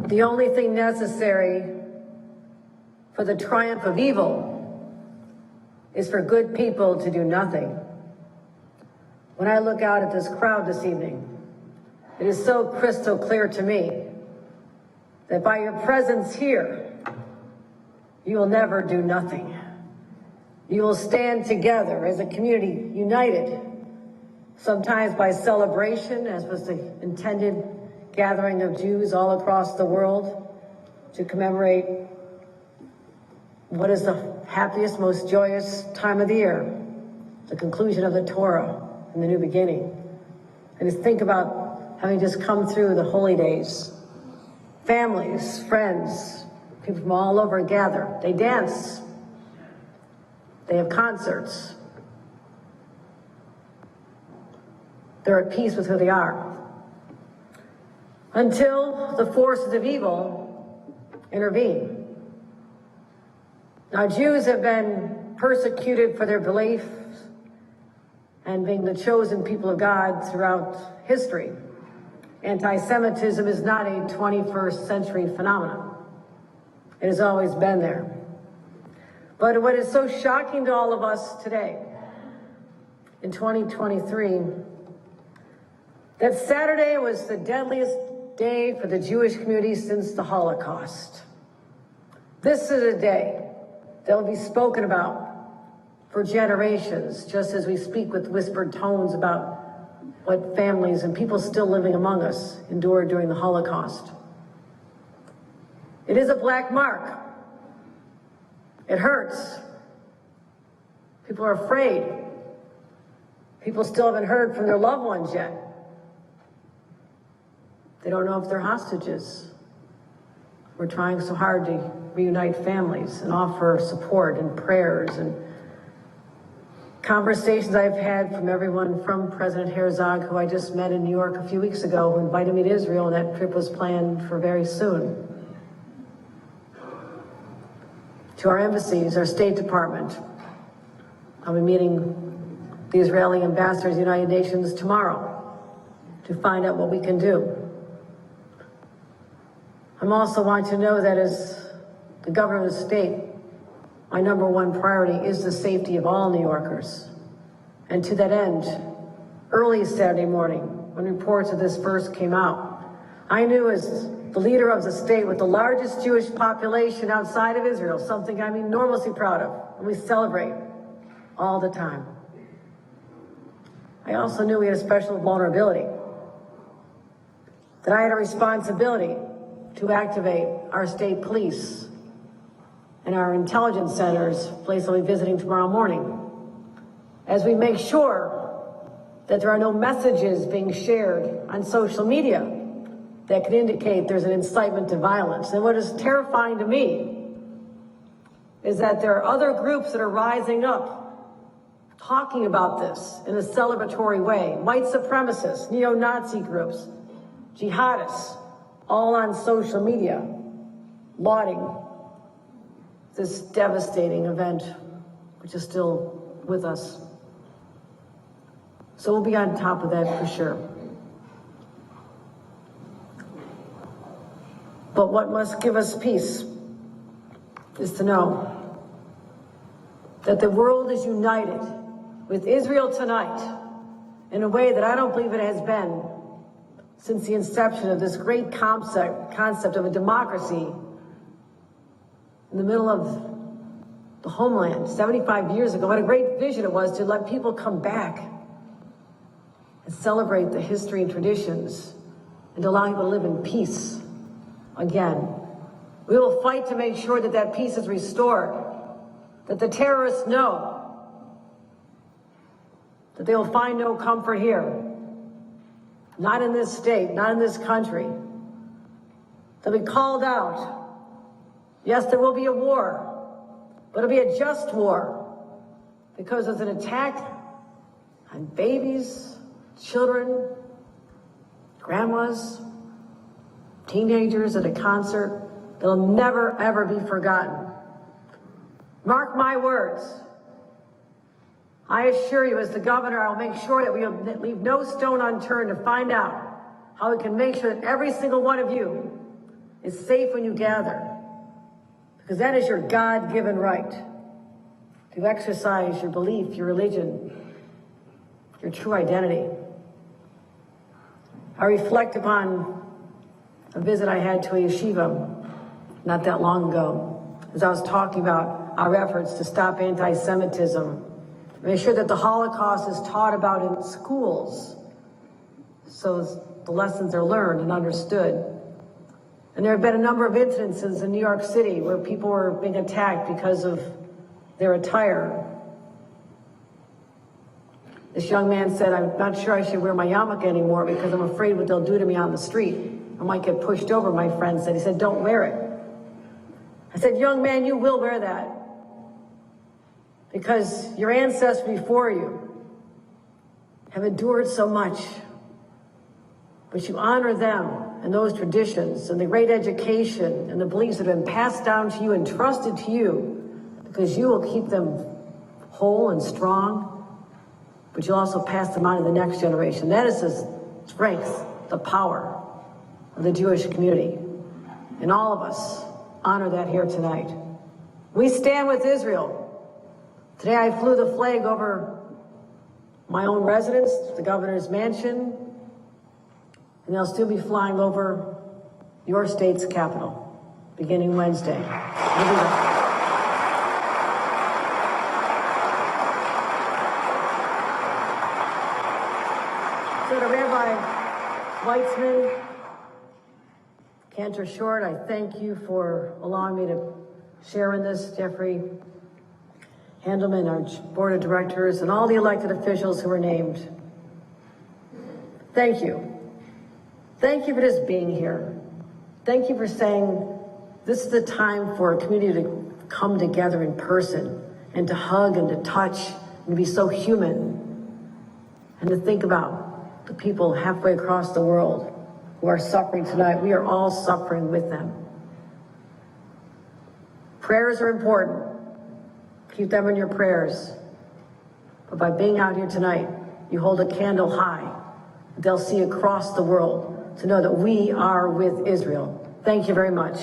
The only thing necessary for the triumph of evil is for good people to do nothing. When I look out at this crowd this evening, it is so crystal clear to me that by your presence here, you will never do nothing. You will stand together as a community, united, sometimes by celebration, as was the intended gathering of Jews all across the world to commemorate what is the happiest, most joyous time of the year, the conclusion of the Torah and the new beginning. And just think about having just come through the holy days. Families, friends, people from all over gather. They dance. They have concerts. They're at peace with who they are. Until the forces of evil intervene. Now, Jews have been persecuted for their beliefs and being the chosen people of God throughout history. Anti-Semitism is not a 21st century phenomenon. It has always been there. But what is so shocking to all of us today, in 2023, that Saturday was the deadliest day for the Jewish community since the Holocaust. This is a day that will be spoken about for generations, just as we speak with whispered tones about what families and people still living among us endured during the Holocaust. It is a black mark. It hurts. People are afraid. People still haven't heard from their loved ones yet. They don't know if they're hostages. We're trying so hard to reunite families and offer support and prayers and conversations I've had from everyone from President Herzog, who I just met in New York a few weeks ago, who invited me to Israel, and that trip was planned for very soon. To our embassies, our State Department. I'll be meeting the Israeli ambassador to the United Nations tomorrow to find out what we can do. I'm also want to know that as the governor of the state, my number one priority is the safety of all New Yorkers. And to that end, early Saturday morning, when reports of this first came out, I knew as the leader of the state with the largest Jewish population outside of Israel, something I'm enormously proud of, and we celebrate all the time. I also knew we had a special vulnerability, that I had a responsibility to activate our state police and our intelligence centers, place I'll be visiting tomorrow morning, as we make sure that there are no messages being shared on social media that could indicate there's an incitement to violence. And what is terrifying to me is that there are other groups that are rising up, talking about this in a celebratory way. White supremacists, neo-Nazi groups, jihadists, all on social media, lauding this devastating event, which is still with us. So we'll be on top of that for sure. But what must give us peace is to know that the world is united with Israel tonight in a way that I don't believe it has been since the inception of this great concept of a democracy in the middle of the homeland 75 years ago. What a great vision it was to let people come back and celebrate the history and traditions and to allow people to live in peace again. We will fight to make sure that that peace is restored, that the terrorists know that they will find no comfort here, not in this state, not in this country. They'll be called out. Yes, there will be a war, but it'll be a just war because there's an attack on babies, children, grandmas, teenagers at a concert that'll never, ever be forgotten. Mark my words. I assure you, as the governor, I'll make sure that we leave no stone unturned to find out how we can make sure that every single one of you is safe when you gather, because that is your God-given right to exercise your belief, your religion, your true identity. I reflect upon a visit I had to a yeshiva not that long ago, as I was talking about our efforts to stop anti-Semitism, make sure that the Holocaust is taught about in schools so the lessons are learned and understood. And there have been a number of incidences in New York City where people were being attacked because of their attire. This young man said, "I'm not sure I should wear my yarmulke anymore because I'm afraid what they'll do to me on the street. I might get pushed over," my friend said. He said, "Don't wear it." I said, "Young man, you will wear that because your ancestors before you have endured so much, but you honor them and those traditions and the great education and the beliefs that have been passed down to you and trusted to you because you will keep them whole and strong, but you'll also pass them on to the next generation." That is the strength, the power of the Jewish community. And all of us honor that here tonight. We stand with Israel. Today I flew the flag over my own residence, the governor's mansion, and they'll still be flying over your state's capital beginning Wednesday. We'll do that. So to Rabbi Weitzman, Cantor Short, I thank you for allowing me to share in this. Jeffrey Handelman, our board of directors, and all the elected officials who were named. Thank you. Thank you for just being here. Thank you for saying this is the time for a community to come together in person and to hug and to touch and to be so human and to think about the people halfway across the world who are suffering tonight. We are all suffering with them. Prayers are important. Keep them in your prayers. But by being out here tonight, you hold a candle high. They'll see across the world to know that we are with Israel. Thank you very much.